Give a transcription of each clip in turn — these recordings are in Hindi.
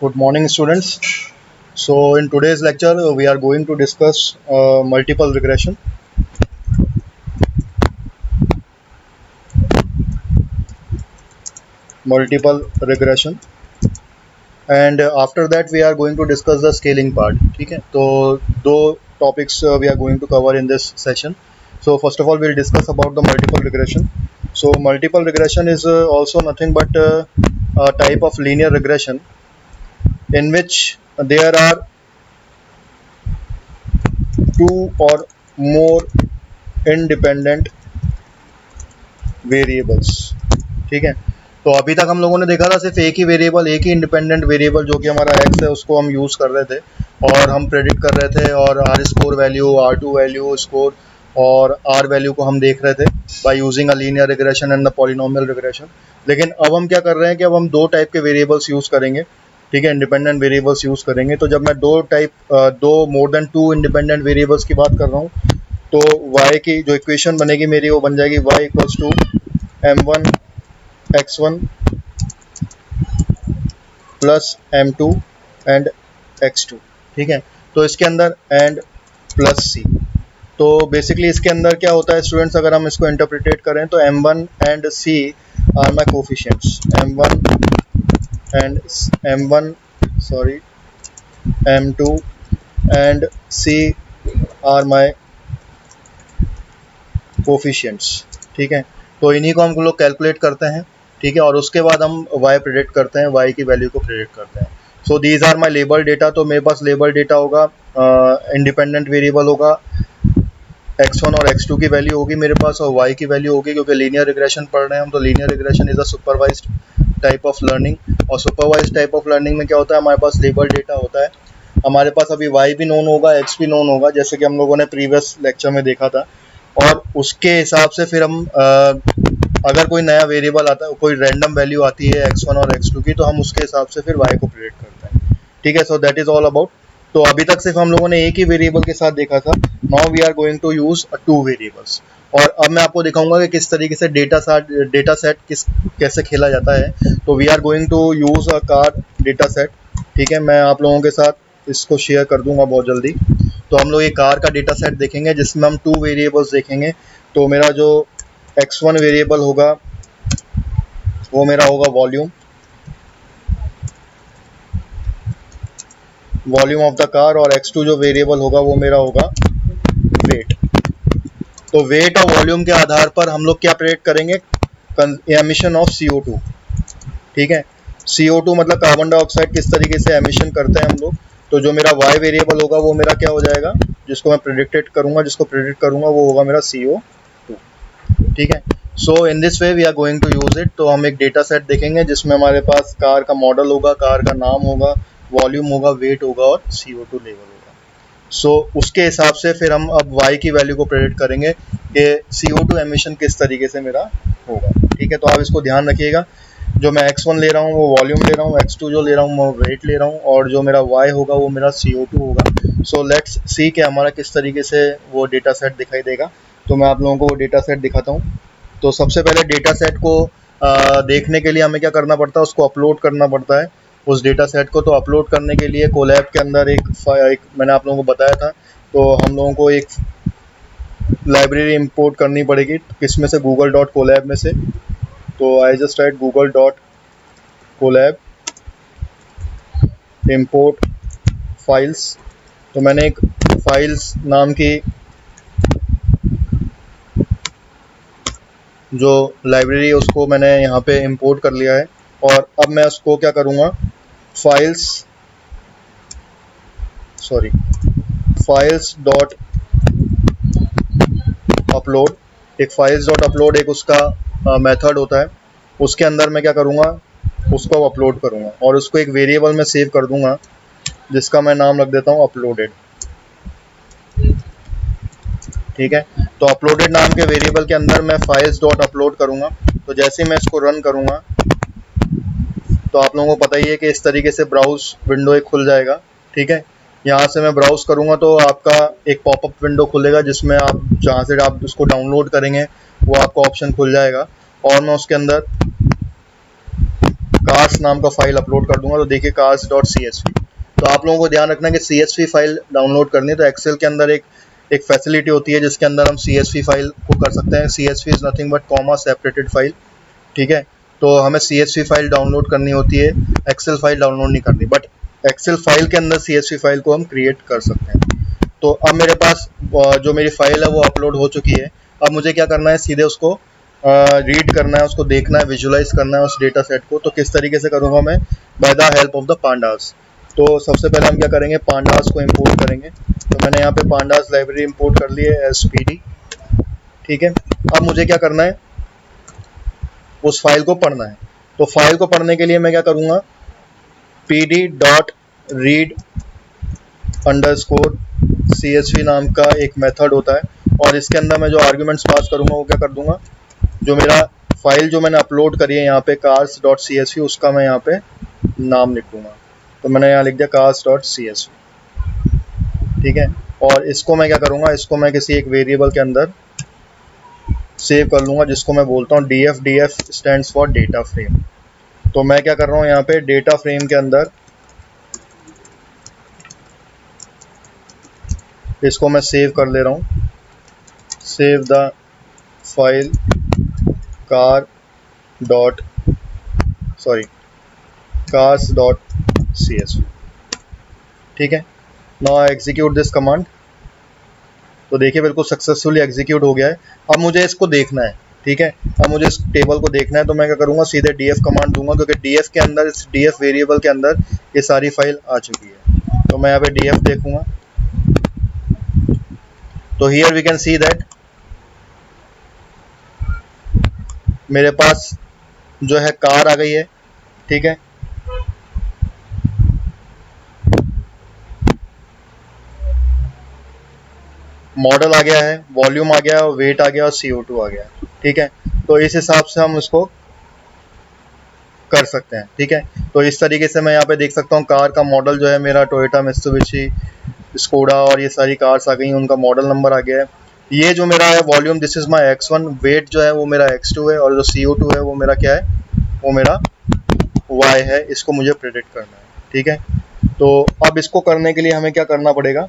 Good morning, students. So, in today's lecture, we are going to discuss multiple regression. Multiple regression, and after that, we are going to discuss the scaling part. ठीक है, तो दो topics we are going to cover in this session. So, first of all, we'll discuss about the multiple regression. So, multiple regression is also nothing but a type of linear regression in which there are two or more independent variables. ठीक है, तो अभी तक हम लोगों ने देखा था सिर्फ एक ही वेरिएबल, एक ही इंडिपेंडेंट वेरिएबल जो कि हमारा एक्स है, उसको हम यूज़ कर रहे थे और हम प्रेडिक्ट कर रहे थे और R score value, R two value score और आर वैल्यू को हम देख रहे थे by using a linear regression and the polynomial regression. लेकिन अब हम क्या कर रहे हैं कि अब हम दो टाइप के वेरिएबल्स यूज़ करेंगे. ठीक है, इंडिपेंडेंट वेरिएबल्स यूज़ करेंगे. तो जब मैं दो more than two independent variables की बात कर रहा हूँ, तो y की जो इक्वेशन बनेगी मेरी, वो बन जाएगी y equals to m1 x1 plus m2 and x2. ठीक है, तो इसके अंदर एंड प्लस c. तो बेसिकली इसके अंदर क्या होता है स्टूडेंट्स, अगर हम इसको इंटरप्रिटेट करें तो m1 and c are my coefficients. m2 and c are my coefficients. ठीक है, तो इन्हीं को हम लोग कैलकुलेट करते हैं. ठीक है, और उसके बाद हम y प्रेडिक्ट करते हैं, y की वैल्यू को प्रेडिक्ट करते हैं. So these are my label data. तो मेरे पास लेबल डेटा होगा, इंडिपेंडेंट वेरिएबल होगा, x1 और x2 की वैल्यू होगी मेरे पास और y की वैल्यू होगी. क्योंकि लीनियर रिग्रेशन पढ़ रहे हैं हम, तो linear regression is a supervised type of learning. और सुपरवाइज्ड टाइप ऑफ लर्निंग में क्या होता है, हमारे पास लेबल डेटा होता है. हमारे पास अभी y भी नोन होगा, x भी नोन होगा, जैसे कि हम लोगों ने प्रीवियस लेक्चर में देखा था. और उसके हिसाब से फिर हम अगर कोई नया वेरिएबल आता है, कोई रैंडम वैल्यू आती है x1 और x2 की, तो हम उसके हिसाब से फिर y को प्रेडिक्ट करते हैं. ठीक है, so that is all about. तो अभी तक सिर्फ हम लोगों ने एक ही वेरिएबल के साथ देखा था. Now we are going to use two variables. और अब मैं आपको दिखाऊंगा कि किस तरीके से डेटा सेट कैसे खेला जाता है. तो we are going to use a car data set. ठीक है, मैं आप लोगों के साथ इसको शेयर कर दूंगा बहुत जल्दी. तो हम लोग एक कार का डेटा सेट देखेंगे जिसमें हम टू वेरिएबल्स देखेंगे. तो मेरा जो x1 वेरिएबल होगा वो मेरा होगा वॉल्यूम ऑफ द कार, और x2 जो वेरिएबल होगा वो मेरा होगा वेट. तो वेट और वॉल्यूम के आधार पर हम लोग क्या प्रेडिक्ट करेंगे, एमिशन ऑफ CO2. ठीक है, CO2 मतलब कार्बन डाइऑक्साइड किस तरीके से एमिशन करते हैं हम लोग. तो जो मेरा y वेरिएबल होगा वो मेरा क्या हो जाएगा, जिसको मैं प्रेडिक्ट करूंगा वो होगा मेरा CO2. ठीक है, so in this way we are going to use it. तो हम एक डेटा सेट देखेंगे जिसमें हमारे पास कार का मॉडल होगा, कार का नाम होगा, वॉल्यूम होगा, वेट होगा और CO2 लेवल होगा. सो उसके हिसाब से फिर हम अब y की वैल्यू को प्रेडिक्ट करेंगे कि CO2 एमिशन किस तरीके से मेरा होगा. ठीक है, तो आप इसको ध्यान रखिएगा. जो मैं x1 ले रहा हूँ वो वॉल्यूम ले रहा हूँ, x2 जो ले रहा हूँ वो वेट ले रहा हूँ, और जो मेरा y होगा वो मेरा CO2 होगा. सो लेट्स सी कि हमारा किस तरीके से वो डेटा सेट दिखाई देगा. तो मैं आप लोगों को वो डेटा सेट दिखाता हूँ. तो सबसे पहले डेटा सेट को देखने के लिए हमें क्या करना पड़ता है, उसको अपलोड करना पड़ता है उस डेटा सेट को. तो अपलोड करने के लिए कोलैब के अंदर एक मैंने आप लोगों को बताया था, तो हम लोगों को एक लाइब्रेरी इंपोर्ट करनी पड़ेगी. किसमें से, google.colab में से. तो I just right google.colab import files. तो मैंने एक फाइल्स नाम की जो लाइब्रेरी है उसको मैंने यहाँ पे इंपोर्ट कर लिया है. और अब मैं उसको क्या करूँगा, फाइल्स डॉट अपलोड. एक फाइल्स डॉट अपलोड एक उसका मेथड होता है. उसके अंदर मैं क्या करूँगा, उसको अपलोड करूँगा और उसको एक वेरिएबल में सेव कर दूँगा जिसका मैं नाम रख देता हूँ अपलोडेड. ठीक है, तो अपलोडेड नाम के वेरिएबल के अंदर मैं फाइल्स डॉट अपलोड करूँगा. तो जैसे ही मैं इसको रन करूँगा तो आप लोगों को पता ही है कि इस तरीके से ब्राउज विंडो एक खुल जाएगा. ठीक है, यहाँ से मैं ब्राउज करूँगा तो आपका एक पॉपअप विंडो खुलेगा जिसमें आप जहाँ से आप उसको डाउनलोड करेंगे वो आपका ऑप्शन खुल जाएगा. और मैं उसके अंदर कार्स नाम का फाइल अपलोड कर दूंगा, तो देखिए cars.csv। तो आप लोगों को ध्यान रखना है कि CSV फाइल डाउनलोड करनी है तो एक्सेल के अंदर एक फैसिलिटी होती है जिसके अंदर हम CSV फाइल को कर सकते हैं। CSV is nothing but comma separated file, ठीक है। तो हमें CSV फाइल डाउनलोड करनी होती है, एक्सेल फाइल डाउनलोड नहीं करनी, बट एक्सेल फाइल के अंदर CSV फाइल को हम क्रिएट कर सकते हैं। तो अब मेरे पास जो मेरी फाइल है वो अपलोड हो चुकी है। अब मुझे क्या करना है, सीधे उसको रीड करना है, उसको देखना है, विजुलाइज करना है उस डेटा सेट को। तो किस तरीके से करूँगा मैं, by the help of the pandas. तो सबसे पहले हम क्या करेंगे, पांडास को इंपोर्ट करेंगे। तो मैंने यहाँ पे पांडास लाइब्रेरी इंपोर्ट कर ली है SPD, ठीक है। अब मुझे क्या करना है, उस फाइल को पढ़ना है। तो फाइल को पढ़ने के लिए मैं क्या करूँगा, pd.read _ CSV नाम का एक मेथड होता है, और इसके अंदर मैं जो आर्ग्यूमेंट्स पास करूँगा वो क्या कर दूंगा, जो मेरा फाइल जो मैंने अपलोड करी है यहाँ पे cars.csv, उसका मैं यहाँ पे नाम लिख दूंगा। तो मैंने यहाँ लिख दिया cars.csv, ठीक है। और इसको मैं क्या करूँगा, इसको मैं किसी एक वेरिएबल के अंदर सेव कर लूँगा, जिसको मैं बोलता हूँ df stands for data frame. तो मैं क्या कर रहा हूँ, यहाँ पे डेटा फ्रेम के अंदर इसको मैं सेव कर ले रहा हूँ, सेव द फाइल cars.csv, ठीक है। Now execute this command. तो देखिए बिल्कुल सक्सेसफुली एग्जीक्यूट हो गया है। अब मुझे इसको देखना है, ठीक है। अब मुझे इस टेबल को देखना है, तो मैं क्या करूँगा, सीधे df कमांड दूंगा, क्योंकि df के अंदर, इस df वेरिएबल के अंदर ये सारी फाइल आ चुकी है। तो मैं यहाँ पे df देखूंगा, तो here we can see that मेरे पास जो है कार आ गई है, ठीक है। मॉडल आ गया है, वॉल्यूम आ गया, वेट आ गया और CO2 आ गया, ठीक है। तो इस हिसाब से हम उसको कर सकते हैं, ठीक है। तो इस तरीके से मैं यहाँ पे देख सकता हूँ कार का मॉडल जो है मेरा टोयोटा, मित्सुबिशी, स्कोडा और ये सारी कार्स आ गई, उनका मॉडल नंबर आ गया है। ये जो मेरा है volume, this is my x1, weight जो है वो मेरा x2 है, और जो CO2 है वो मेरा क्या है, वो मेरा y है। इसको मुझे प्रेडिक्ट करना है, ठीक है। तो अब इसको करने के लिए हमें क्या करना पड़ेगा,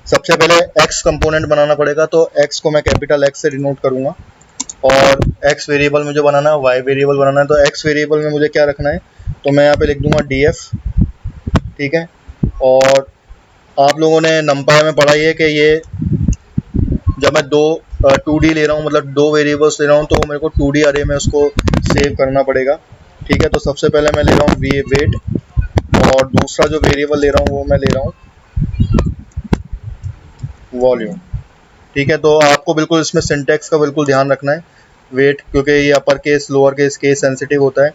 सबसे पहले x कंपोनेंट बनाना पड़ेगा। तो x को मैं कैपिटल X से डिनोट करूंगा, और x वेरिएबल मुझे बनाना है, y वेरिएबल बनाना है। तो x वेरिएबल में मुझे क्या रखना है, तो मैं यहाँ पे लिख दूंगा df, ठीक है। और आप लोगों ने नंपाई में पढ़ा है कि ये जब मैं 2D ले रहा हूँ, मतलब 2 वेरिएबल्स ले रहा हूँ, तो मेरे को 2D अरे में उसको सेव करना पड़ेगा, ठीक है। तो सबसे पहले मैं ले रहा हूँ वेट, और दूसरा जो वेरिएबल ले रहा हूँ वो मैं ले रहा हूँ वॉल्यूम, ठीक है। तो आपको बिल्कुल इसमें सिंटैक्स का बिल्कुल ध्यान रखना है, वेट, क्योंकि ये upper case lower case case sensitive होता है।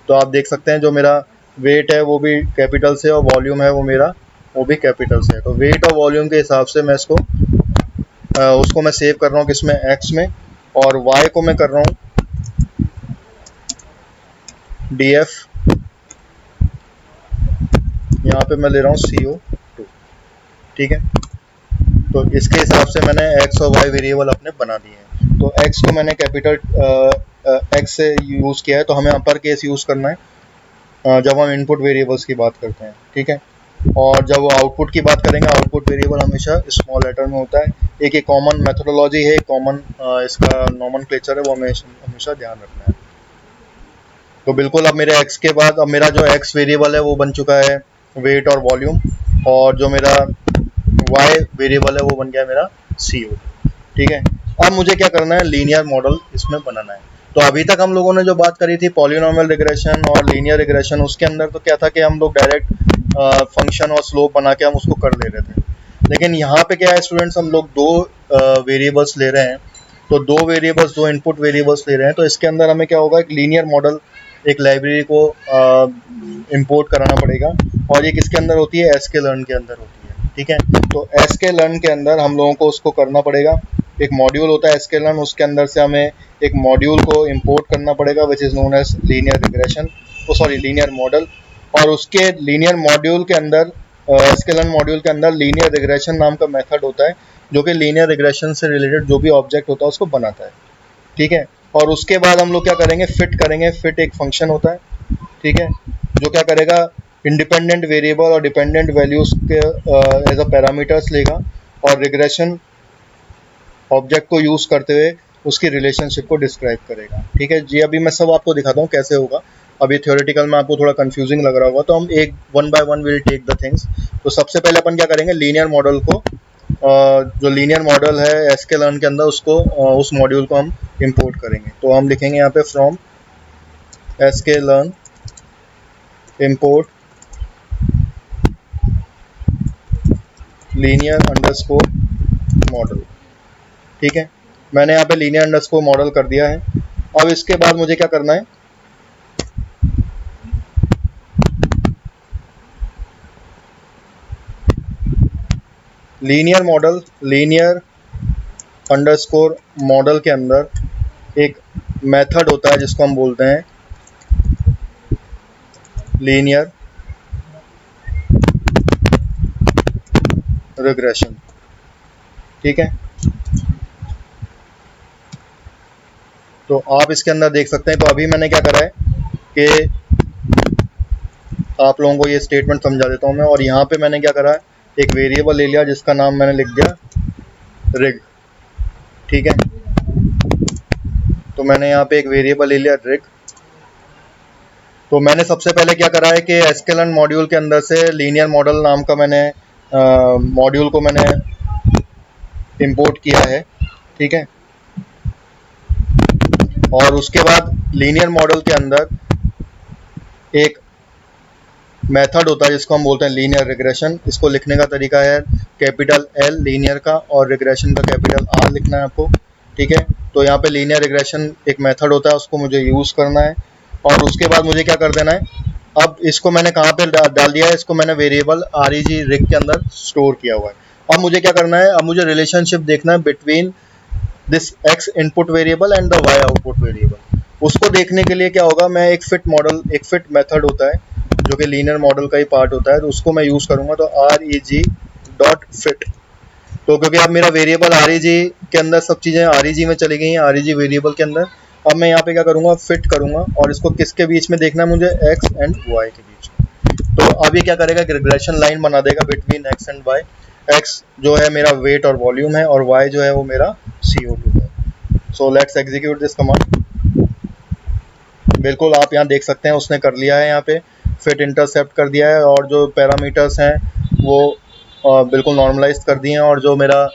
तो आप देख सकते हैं जो मेरा वेट है वो भी कैपिटल से, और वॉल्यूम है वो मेरा वो भी कैपिटल से है। तो वेट और वॉल्यूम के हिसाब से मैं इसको उसको मैं सेव कर रहा हूँ किसमें, एक्स में, और वाई को मैं कर रहा हूँ df, यहाँ पे मैं ले रहा हूँ CO2, ठीक है। तो इसके हिसाब से मैंने x और y वेरिएबल अपने बना दिए हैं। तो x को मैंने कैपिटल x से यूज़ किया है, तो हमें अपर केस यूज़ करना है जब हम इनपुट वेरिएबल्स की बात करते हैं, ठीक है। और जब आउटपुट की बात करेंगे, आउटपुट वेरिएबल हमेशा स्मॉल लेटर में होता है। एक कॉमन मेथोडोलॉजी है, कॉमन इसका नॉमेनक्लेचर है, वो हमें हमेशा ध्यान रखना है। तो बिल्कुल अब मेरे x के बाद अब मेरा जो x वेरिएबल है वो बन चुका है वेट और वॉल्यूम, और जो मेरा y वेरिएबल है वो बन गया मेरा CO, ठीक है। अब मुझे क्या करना है, लीनियर मॉडल इसमें बनाना है। तो अभी तक हम लोगों ने जो बात करी थी पॉलिनोमियल रिग्रेशन और लीनियर रिग्रेशन, उसके अंदर तो क्या था कि हम लोग डायरेक्ट फंक्शन और स्लोप बना के हम उसको कर ले रहे थे। लेकिन यहाँ पे क्या है स्टूडेंट्स, हम लोग दो वेरिएबल्स ले रहे हैं, तो दो वेरिएबल्स, दो इनपुट वेरिएबल्स ले रहे हैं। तो इसके अंदर हमें क्या होगा, एक लीनियर मॉडल, एक लाइब्रेरी को इंपोर्ट कराना पड़ेगा, और ये किसके अंदर होती है, sklearn के अंदर होती है, ठीक है। तो sklearn के अंदर हम लोगों को उसको करना पड़ेगा, एक मॉड्यूल होता है sklearn, उसके अंदर से हमें एक मॉड्यूल को इंपोर्ट करना पड़ेगा which is known as linear regression, linear model. और उसके लीनियर मॉड्यूल के अंदर, sklearn मॉड्यूल के अंदर लीनियर रिग्रेशन नाम का मेथड होता है, जो कि लीनियर रिग्रेशन से रिलेटेड जो भी ऑब्जेक्ट होता है उसको बनाता है, ठीक है। और उसके बाद हम लोग क्या करेंगे, फिट करेंगे। फिट एक फंक्शन होता है, ठीक है, जो क्या करेगा, इंडिपेंडेंट वेरिएबल और डिपेंडेंट वैल्यूज के एज अ पैरामीटर्स लेगा और रिग्रेशन ऑब्जेक्ट को यूज करते हुए उसकी रिलेशनशिप को डिस्क्राइब करेगा। ठीक है जी, अभी मैं सब आपको दिखाता हूँ कैसे होगा। अभी थ्योरेटिकल में आपको थोड़ा कंफ्यूजिंग लग रहा होगा, तो हम एक one by one will take the things. तो सबसे पहले अपन क्या करेंगे, लीनियर मॉडल को जो लीनियर मॉडल है sklearn के अंदर, उसको उस मॉड्यूल को हम इंपोर्ट करेंगे। तो हम लिखेंगे यहाँ पे from sklearn import linear underscore model। ठीक है, मैंने यहाँ पे linear underscore model कर दिया है। अब इसके बाद मुझे क्या करना है, लीनियर अंडरस्कोर मॉडल के अंदर एक मेथड होता है जिसको हम बोलते हैं लीनियर रिग्रेशन। ठीक है, तो आप इसके अंदर देख सकते हैं। तो अभी मैंने क्या करा है कि आप लोगों को ये स्टेटमेंट समझा देता हूं मैं। और यहाँ पे मैंने क्या करा है, एक वेरिएबल ले लिया जिसका नाम मैंने लिख दिया रिग। ठीक है, तो मैंने यहाँ पे एक वेरिएबल ले लिया रिग। तो मैंने सबसे पहले क्या करा है कि sklearn मॉड्यूल के अंदर से लीनियर मॉडल नाम का मैंने मॉड्यूल को मैंने इंपोर्ट किया है। ठीक है, और उसके बाद लीनियर मॉडल के अंदर एक मेथड होता है जिसको हम बोलते हैं लीनियर रिग्रेशन। इसको लिखने का तरीका है कैपिटल L लीनियर का और रिग्रेशन का कैपिटल R लिखना है आपको। ठीक है, तो यहाँ पे लीनियर रिग्रेशन एक मेथड होता है, उसको मुझे यूज़ करना है। और उसके बाद मुझे क्या कर देना है, अब इसको मैंने कहाँ पे डाल दिया है, इसको मैंने वेरिएबल reg rig के अंदर स्टोर किया हुआ है। अब मुझे क्या करना है, अब मुझे रिलेशनशिप देखना है between this x input variable and the y output variable. उसको देखने के लिए क्या होगा, मैं एक फिट मेथड होता है जो कि लीनियर मॉडल का ही पार्ट होता है, तो उसको मैं यूज़ करूँगा। तो reg.fit, तो क्योंकि अब मेरा वेरिएबल reg के अंदर सब चीज़ें reg में चली गई हैं, reg वेरिएबल के अंदर। अब मैं यहाँ पे क्या करूँगा, फिट करूँगा और इसको किसके बीच में देखना है मुझे, x एंड y के बीच में। तो अब ये क्या करेगा, रिग्रेशन लाइन बना देगा between x and y। x जो है मेरा वेट और वॉल्यूम है और y जो है वो मेरा CO2 है। So let's execute this command. बिल्कुल आप यहाँ देख सकते हैं उसने कर लिया है, यहाँ पे फिट इंटरसेप्ट कर दिया है और जो पैरामीटर्स हैं वो बिल्कुल नॉर्मलाइज कर दिए हैं और जो मेरा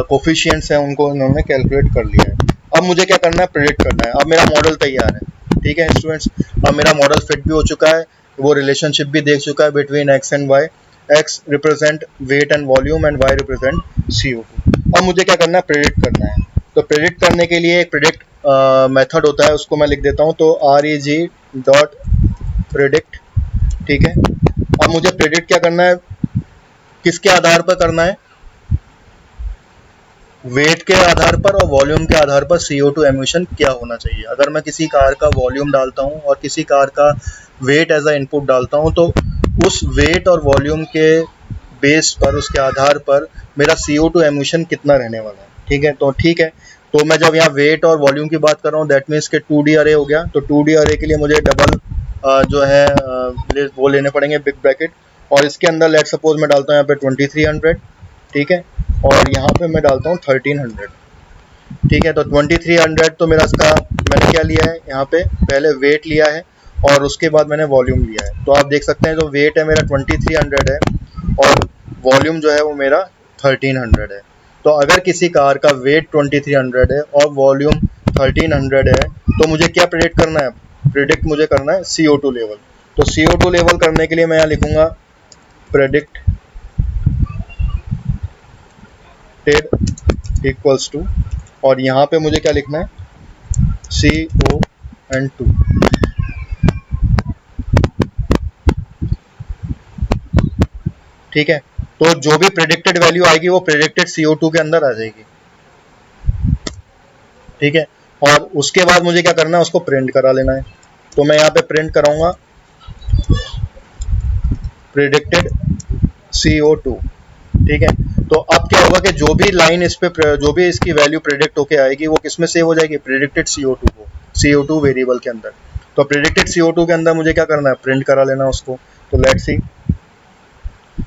कोफिशिएंट्स हैं उनको इन्होंने कैलकुलेट कर लिया है। अब मुझे क्या करना है, प्रेडिक्ट करना है। अब मेरा मॉडल तैयार है। ठीक है स्टूडेंट्स, अब मेरा मॉडल फिट भी हो चुका है, वो रिलेशनशिप भी देख चुका है between x and y। x represent weight and volume and y represent CO2। अब मुझे क्या करना है, प्रेडिक्ट करना है। तो प्रेडिक्ट करने के लिए एक प्रेडिक्ट मेथड होता है, उसको मैं लिख देता हूँ। तो reg.predict। ठीक है, अब मुझे प्रेडिक्ट क्या करना है, किसके आधार पर करना है, वेट के आधार पर और वॉल्यूम के आधार पर CO2 एमिशन क्या होना चाहिए। अगर मैं किसी कार का वॉल्यूम डालता हूँ और किसी कार का वेट एज अ इनपुट डालता हूँ, तो उस वेट और वॉल्यूम के बेस पर, उसके आधार पर मेरा CO2 एमिशन कितना रहने वाला है। ठीक है, तो मैं जब यहाँ वेट और वॉल्यूम की बात कर रहा हूँ, दैट मीन्स के 2D अरे हो गया। तो 2D अरे के लिए मुझे डबल जो है वो लेने पड़ेंगे, बिग ब्रैकेट। और इसके अंदर लेट सपोज मैं डालता हूँ यहाँ पे 2300। ठीक है, और यहाँ पे मैं डालता हूँ 1300। ठीक है, तो 2300 तो मेरा इसका मैंने क्या लिया है, यहाँ पे पहले वेट लिया है और उसके बाद मैंने वॉल्यूम लिया है। तो आप देख सकते हैं जो वेट है मेरा 2300 है और वॉल्यूम जो है वो मेरा 1300 है। तो अगर किसी कार का वेट 2300 है और वॉल्यूम 1300 है, तो मुझे क्या प्रेडिक्ट करना है, प्रेडिक्ट मुझे करना है CO2 लेवल। तो CO2 लेवल करने के लिए मैं यहाँ लिखूंगा प्रेडिक्ट इक्वल्स टू, और यहाँ पे मुझे क्या लिखना है, CO2। ठीक है, तो जो भी प्रेडिक्टेड वैल्यू आएगी वो प्रेडिक्टेड CO2 के अंदर आ जाएगी। ठीक है, और उसके बाद मुझे क्या करना है, उसको प्रिंट करा लेना है। तो मैं यहाँ पे प्रिंट कराऊंगा प्रेडिक्टेड CO2। ठीक है, तो अब क्या होगा कि जो भी लाइन इस पे जो भी इसकी वैल्यू प्रेडिक्ट होके आएगी वो किस में सेव हो जाएगी, प्रेडिक्टेड CO2 को, CO2 वेरिएबल के अंदर। तो प्रेडिक्टेड CO2 के अंदर मुझे क्या करना है, प्रिंट करा लेना उसको। तो लेट्स सी,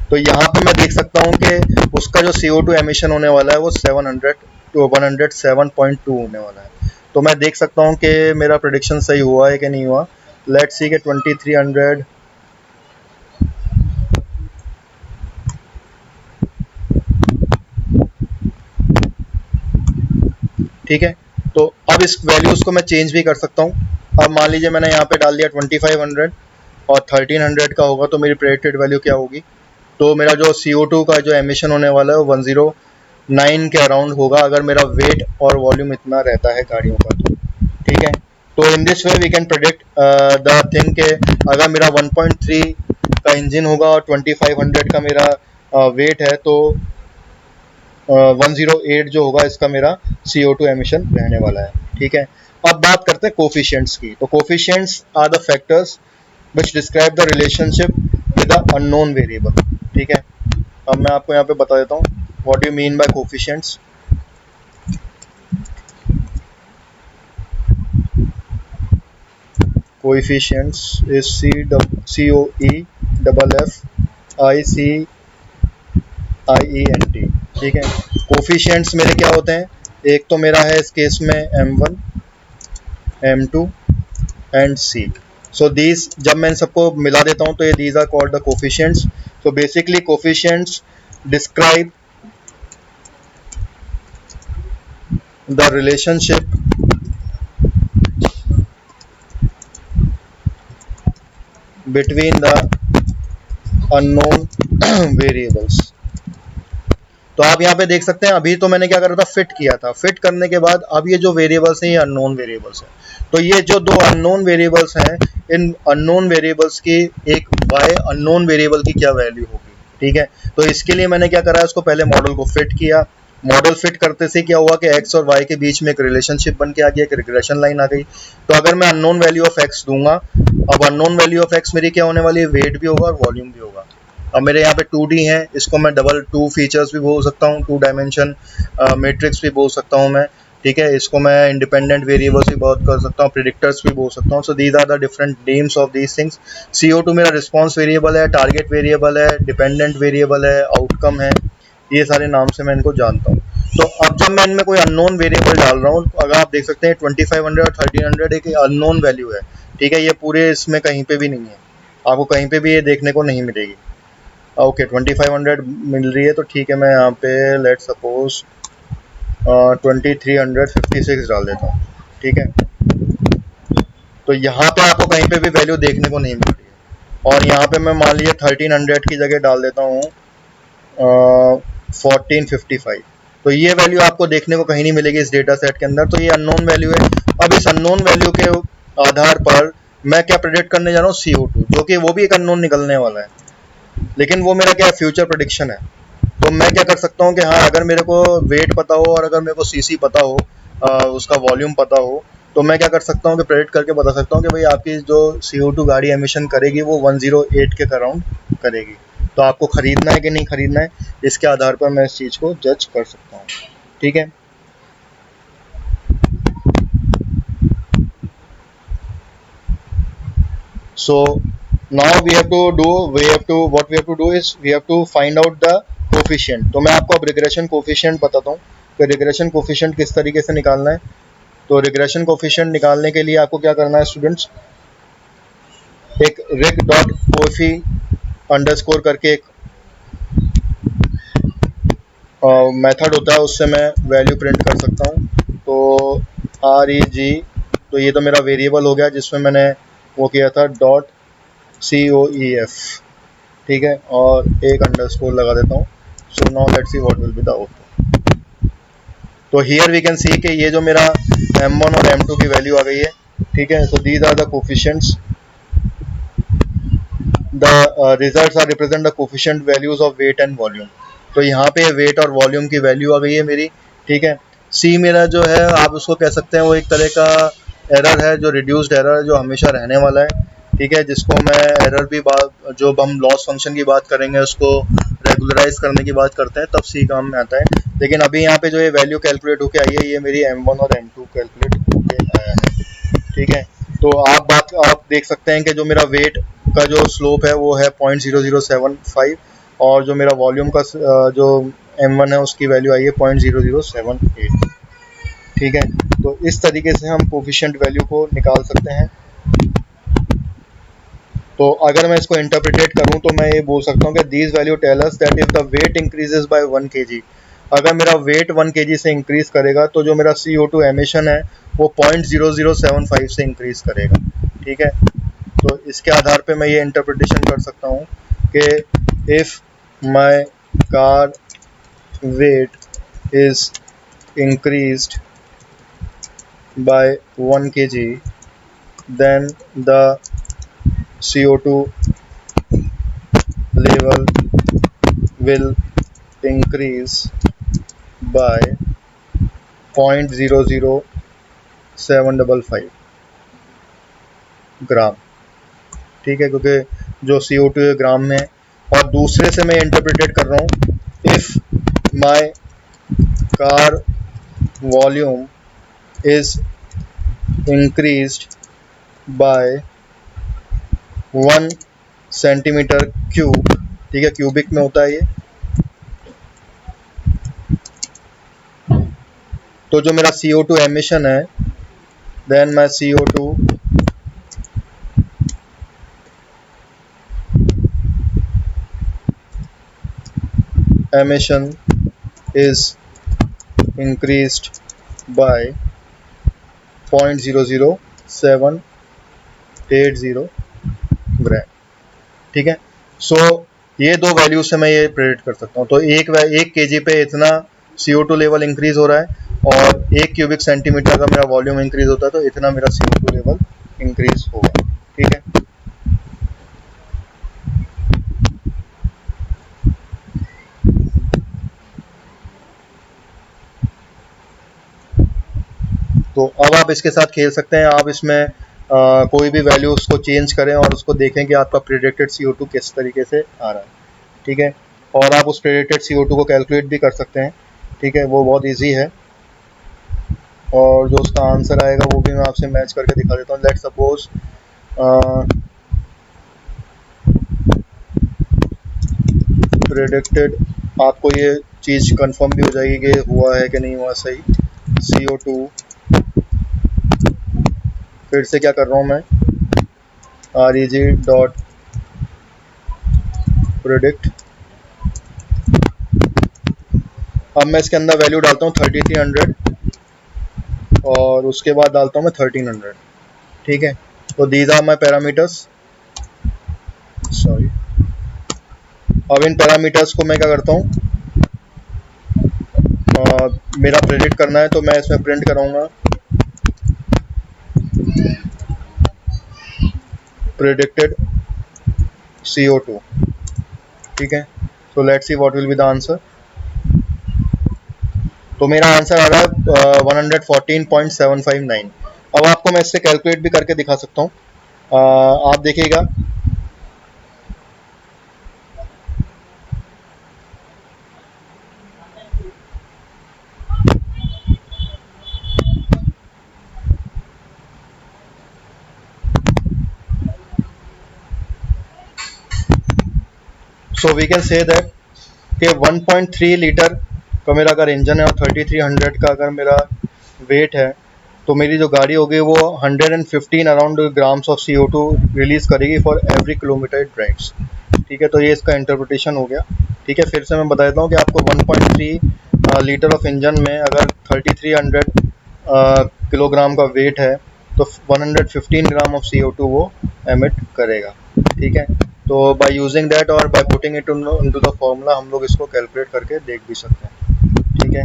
तो यहाँ पे मैं देख सकता हूँ कि उसका जो CO2 एमिशन होने वाला है वो 700 to 107.2 होने वाला है। तो मैं देख सकता हूँ कि मेरा प्रेडिक्शन सही हुआ है कि नहीं हुआ। लेट्स सी कि 2300, ठीक है। तो अब इस वैल्यूज को मैं चेंज भी कर सकता हूँ। अब मान लीजिए मैंने यहाँ पे डाल दिया 2500 और 1300 का होगा, तो मेरी प्रेडिक्टेड वैल्यू क्या होगी, तो मेरा जो CO2 का जो एमिशन होने वाला है वो 109 के अराउंड होगा, अगर मेरा वेट और वॉल्यूम इतना रहता है गाड़ियों का तो, ठीक है। तो in this way we can predict the thing के अगर मेरा 1.3 का इंजन होगा और 2500 का मेरा वेट है, तो 108 जो होगा इसका मेरा CO2 एमिशन रहने वाला है, ठीक है। अब बात करते हैं कोफिशिएंट्स की। तो coefficients are the factors which describe the relationship with the unknown variable, ठीक है। अब मैं आपको यहाँ पे बता देता हूँ what you mean by coefficients. Coefficients is COEFFICIENT, ठीक है। कोफिशिएंट्स मेरे क्या होते हैं, एक तो मेरा है इस केस में M1, M2 and C। So these जब मैं इन सबको मिला देता हूँ तो ये these are called the coefficients. So basically coefficients describe the relationship between the unknown variables. तो आप यहाँ पे देख सकते हैं, अभी तो मैंने क्या करा था, फिट किया था। फिट करने के बाद अब ये जो वेरिएबल्स हैं ये अननोन वेरिएबल्स हैं। तो ये जो दो अननोन वेरिएबल्स हैं, इन अननोन वेरिएबल्स की एक y अननोन वेरिएबल की क्या वैल्यू होगी, ठीक है। तो इसके लिए मैंने क्या करा, इसको पहले मॉडल को फिट किया। मॉडल फिट करते से क्या हुआ कि x और y के बीच में एक रिलेशनशिप बन के आ गया, एक रिग्रेशन लाइन आ गई। तो अगर मैं अननोन वैल्यू ऑफ x दूंगा, अब अननोन वैल्यू ऑफ x मेरी क्या होने वाली है, वेट भी होगा और वॉल्यूम भी होगा। अब मेरे यहाँ पे 2D है, इसको मैं डबल 2 फीचर्स भी बोल सकता हूँ, 2 डायमेंशन मैट्रिक्स भी बोल सकता हूँ मैं, ठीक है। इसको मैं इंडिपेंडेंट वेरिएबल्स भी बहुत कर सकता हूँ, प्रेडिक्टर्स भी बोल सकता हूँ। So these are the different names of these things. CO2 मेरा रिस्पॉन्स वेरिएबल है, टारगेट वेरिएबल है, डिपेंडेंट वेरिएबल है, आउटकम है, ये सारे नाम से मैं इनको जानता हूँ। तो अब जब मैं इनमें कोई अननोन वेरिएबल डाल रहा हूँ, अगर आप देख सकते हैं 2500 और 1300 एक अननोन वैल्यू है, ठीक है। ये पूरे इसमें कहीं पे भी नहीं है, आपको कहीं पे भी ये देखने को नहीं मिलेगी। ओके 2500 मिल रही है, तो ठीक है, मैं यहाँ पे लेट सपोज 2356 डाल देता हूँ, ठीक है। तो यहाँ पे आपको कहीं पे भी वैल्यू देखने को नहीं मिल रही है। और यहाँ पे मैं मान लीजिए 1300 की जगह डाल देता हूँ 1455, तो ये वैल्यू आपको देखने को कहीं नहीं मिलेगी इस डेटा सेट के अंदर। तो ये अननोन वैल्यू है। अब इस अननोन वैल्यू के आधार पर मैं क्या प्रेडिक्ट करने जा रहा हूँ, CO2, जो कि वो भी एक अननोन निकलने वाला है, लेकिन वो मेरा क्या फ्यूचर प्रेडिक्शन है। तो मैं क्या कर सकता हूँ कि हाँ, अगर मेरे को वेट पता हो और अगर मेरे को CC पता हो, उसका वॉल्यूम पता हो, तो मैं क्या कर सकता हूँ कि प्रेडिक्ट करके बता सकता हूँ कि भाई आपकी जो CO2 गाड़ी एमिशन करेगी वो 108 के अराउंड करेगी। तो आपको खरीदना है कि नहीं खरीदना है, इसके आधार पर मैं इस चीज़ को जज कर सकता हूँ, ठीक है। So now we have to do is we have to find out the coefficient। तो मैं आपको अब रिग्रेशन कोफिशिएंट बताता हूँ कि रिग्रेशन कोफिशिएंट किस तरीके से निकालना है। तो रिग्रेशन कोफिशिएंट निकालने के लिए आपको क्या करना है स्टूडेंट्स, एक रिग डॉट कोफी अंडरस्कोर करके एक मेथड होता है, उससे मैं वैल्यू प्रिंट कर सकता हूँ। तो REG, तो ये तो मेरा वेरिएबल हो गया जिसमें मैंने वो किया था डॉट COEF, ठीक है, और एक अंडरस्कोर लगा देता हूँ। So now let's see what will be the output. तो हियर वी कैन सी कि ये जो मेरा M1 और M2 की वैल्यू आ गई है, ठीक है। So these are the coefficients, the results are represent the coefficient values of weight and volume. तो यहाँ पे वेट और वॉल्यूम की वैल्यू आ गई है मेरी, ठीक है। C मेरा जो है आप उसको कह सकते हैं वो एक तरह का एरर है, जो रिड्यूस्ड एरर है, जो हमेशा रहने वाला है, ठीक है, जिसको मैं एरर भी जो हम लॉस फंक्शन की बात करेंगे उसको रेगुलराइज करने की बात करते हैं तब सी काम में आता है। लेकिन अभी यहाँ पे जो ये वैल्यू कैलकुलेट होके आई है ये मेरी M1 और M2 कैलकुलेट होके आया है। ठीक है, तो आप देख सकते हैं कि जो मेरा वेट का जो स्लोप है वो है 0.0075 और जो मेरा वॉल्यूम का जो M1 है उसकी वैल्यू आई है 0.0078। ठीक है, तो इस तरीके से हम कोफिशिएंट वैल्यू को निकाल सकते हैं। तो अगर मैं इसको इंटरप्रिटेट करूं तो मैं ये बोल सकता हूं कि these value tell us that if the weight increases by 1 kg, अगर मेरा वेट 1 kg से इंक्रीज करेगा तो जो मेरा CO2 एमिशन है वो 0.0075 से इंक्रीज करेगा। ठीक है, तो इसके आधार पे मैं ये इंटरप्रिटेशन कर सकता हूँ कि if my car weight is increased by 1 kg, then the CO2 level will increase by 0.00755 ग्राम। ठीक है, क्योंकि जो CO2 ग्राम में है। और दूसरे से मैं इंटरप्रिटेट कर रहा हूँ if my car volume is increased by 1 centimetre cube. ठीक है, क्यूबिक में होता है ये। तो जो मेरा CO2 एमिशन है then my CO2 emission is increased by 0.00780 ग्राम। ठीक है, सो ये दो वैल्यू से मैं ये प्रेडिक्ट कर सकता हूँ। तो एक केजी पे इतना CO2 लेवल इंक्रीज हो रहा है और 1 क्यूबिक सेंटीमीटर का मेरा वॉल्यूम इंक्रीज होता है तो इतना मेरा CO2 लेवल इंक्रीज होगा। ठीक है, तो अब आप इसके साथ खेल सकते हैं। आप इसमें कोई भी वैल्यू उसको चेंज करें और उसको देखें कि आपका प्रेडिक्टेड CO2 किस तरीके से आ रहा है। ठीक है, और आप उस प्रेडिक्टेड CO2 को कैलकुलेट भी कर सकते हैं। ठीक है, वो बहुत इजी है और जो उसका आंसर आएगा वो भी मैं आपसे मैच करके दिखा देता हूँ। लेट्स सपोज प्रेडिक्टेड, आपको ये चीज़ कंफर्म भी हो जाएगी कि हुआ है कि नहीं हुआ सही। CO2 फिर से क्या कर रहा हूँ मैं, reg.predict। अब मैं इसके अंदर वैल्यू डालता हूँ 3300 और उसके बाद डालता हूँ मैं 1300। ठीक है, तो these are my parameters. Sorry, अब इन पैरामीटर्स को मैं क्या करता हूँ, मेरा प्रेडिक्ट करना है तो मैं इसमें प्रिंट कराऊंगा प्रेडिक्टेड CO2। ठीक है, तो let's see what will be the answer. तो मेरा आंसर आ रहा है 114.759। अब आपको मैं इससे कैलकुलेट भी करके दिखा सकता हूँ। आप देखिएगा, so we can say that कि 1.3 लीटर का मेरा अगर इंजन है और 3300 का अगर मेरा वेट है तो मेरी जो गाड़ी होगी वो 115 around grams of CO2 release करेगी for every kilometre it drives. ठीक है, तो ये इसका इंटरप्रिटेशन हो गया। ठीक है, फिर से मैं बता देता हूँ कि आपको 1.3 लीटर ऑफ इंजन में अगर 3300 किलोग्राम का वेट है तो 115 ग्राम ऑफ CO2 वो एमिट करेगा। ठीक है, तो बाय यूजिंग दैट और by putting it into the formula हम लोग इसको कैलकुलेट करके देख भी सकते हैं। ठीक है,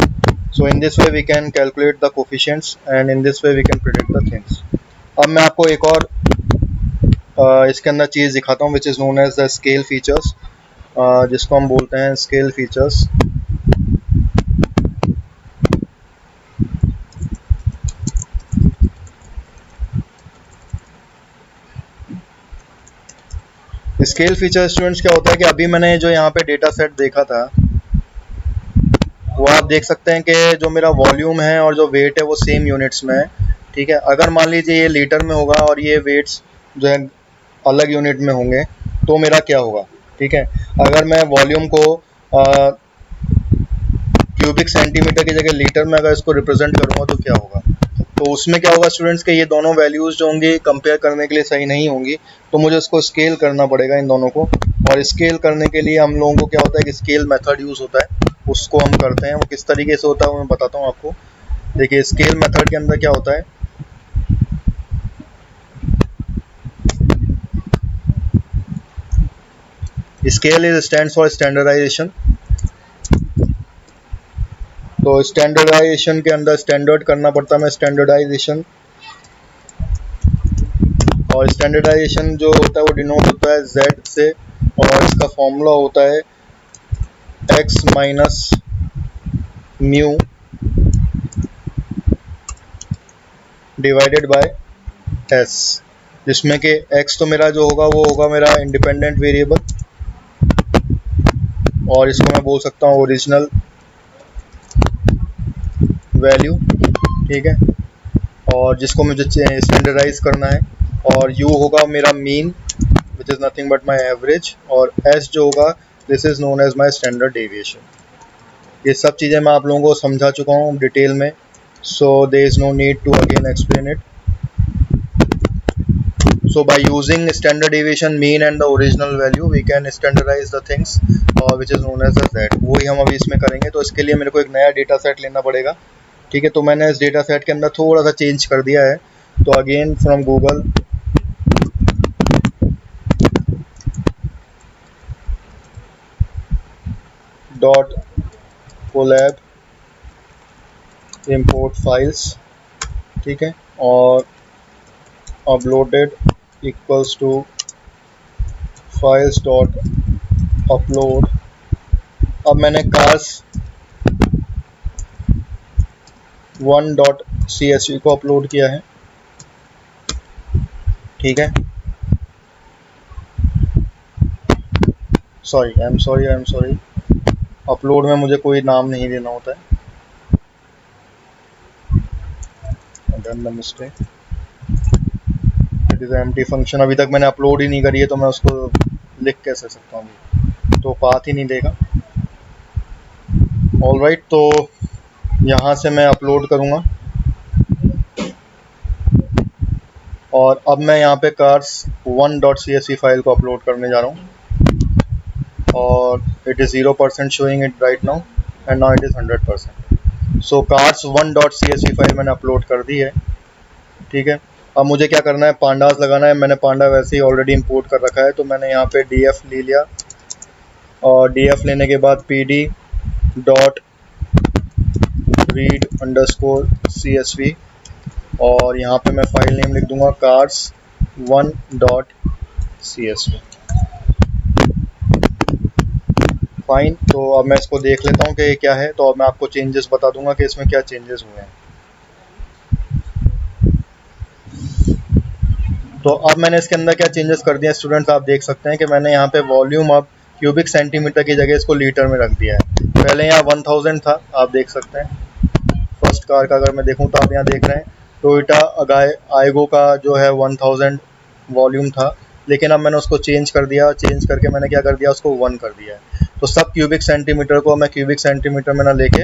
so in this way we can calculate the coefficients and in this way we can predict the things. अब मैं आपको एक और इसके अंदर चीज़ दिखाता हूँ which is known as the scale features, जिसको हम बोलते हैं scale features. Scale feature students क्या होता है कि अभी मैंने जो यहाँ पे डेटा सेट देखा था वो आप देख सकते हैं कि जो मेरा वॉल्यूम है और जो वेट है वो सेम यूनिट्स में है, ठीक है। अगर मान लीजिए ये लीटर में होगा और ये वेट्स जो है अलग यूनिट में होंगे तो मेरा क्या होगा, ठीक है। अगर मैं वॉल्यूम को क्यूबिक सेंटीमीटर की जगह लीटर में अगर इसको रिप्रेजेंट करूँगा तो क्या होगा, तो उसमें क्या होगा स्टूडेंट्स के ये दोनों वैल्यूज़ जो होंगी कंपेयर करने के लिए सही नहीं होंगी, तो मुझे इसको स्केल करना पड़ेगा इन दोनों को। और स्केल करने के लिए हम लोगों को क्या होता है कि स्केल मेथड यूज़ होता है, उसको हम करते हैं। वो किस तरीके से होता है वो मैं बताता हूँ आपको। देखिए स्केल मेथड के अंदर क्या होता है, scale is stands for standardization. तो स्टैंडर्डाइजेशन के अंदर स्टैंडर्ड करना पड़ता है, मैं स्टैंडर्डाइजेशन। और स्टैंडर्डाइजेशन जो होता है वो डिनोट होता है Z से, और इसका फॉर्मूला होता है x minus mu divided by s, जिसमें कि x तो मेरा जो होगा वो होगा मेरा इंडिपेंडेंट वेरिएबल, और इसको मैं बोल सकता हूँ ओरिजिनल वैल्यू, ठीक है। और जिसको मुझे स्टैंडर्डाइज करना है। और u होगा मेरा mean which is nothing but my average, और s जो होगा this is known as my standard deviation. ये सब चीज़ें मैं आप लोगों को समझा चुका हूँ डिटेल में, so there is no need to again explain it. So by using standard deviation, mean and the original value, we can standardize the things which is known as the Z। वही हम अभी इसमें करेंगे। तो इसके लिए मेरे को एक नया डेटा सेट लेना पड़ेगा, ठीक है। तो मैंने इस डेटा सेट के अंदर थोड़ा सा चेंज कर दिया है। तो again from Google dot colab import files, ठीक है, और uploaded equals to files dot upload. अब मैंने कार्स 1.csv को अपलोड किया है, ठीक है। आई एम सॉरी, अपलोड में मुझे कोई नाम नहीं देना होता है, done the mistake, it is empty function. अभी तक मैंने अपलोड ही नहीं करी है तो मैं उसको लिख कैसे सकता हूँ, तो पाथ ही नहीं देगा। ऑलराइट, तो यहाँ से मैं अपलोड करूँगा, और अब मैं यहाँ पे cars 1.csv फाइल को अपलोड करने जा रहा हूँ, और it is 0% showing it right now, and now it is 100%। So cars 1.csv file मैंने अपलोड कर दी है, ठीक है। अब मुझे क्या करना है, पांडास लगाना है। मैंने पांडा वैसे ही ऑलरेडी इंपोर्ट कर रखा है, तो मैंने यहाँ पे df ले लिया, और df लेने के बाद pd dot read underscore csv, और यहाँ पे मैं फाइल नेम लिख दूंगा cars 1.csv। फाइन, तो अब मैं इसको देख लेता हूँ कि ये क्या है, तो अब मैं आपको चेंजेस बता दूंगा कि इसमें क्या चेंजेस हुए हैं। तो अब मैंने इसके अंदर क्या चेंजेस कर दिए स्टूडेंट्स, आप देख सकते हैं कि मैंने यहाँ पे वॉल्यूम अब क्यूबिक सेंटीमीटर की जगह इसको लीटर में रख दिया है। पहले यहाँ 1000 था, आप देख सकते हैं। फर्स्ट कार का अगर मैं देखूँ तो आप यहाँ देख रहे हैं टोयोटा आइगो का जो है 1000 वॉल्यूम था, लेकिन अब मैंने उसको चेंज कर दिया। चेंज करके मैंने क्या कर दिया, उसको 1 कर दिया है। तो सब क्यूबिक सेंटीमीटर को मैं क्यूबिक सेंटीमीटर में ना लेके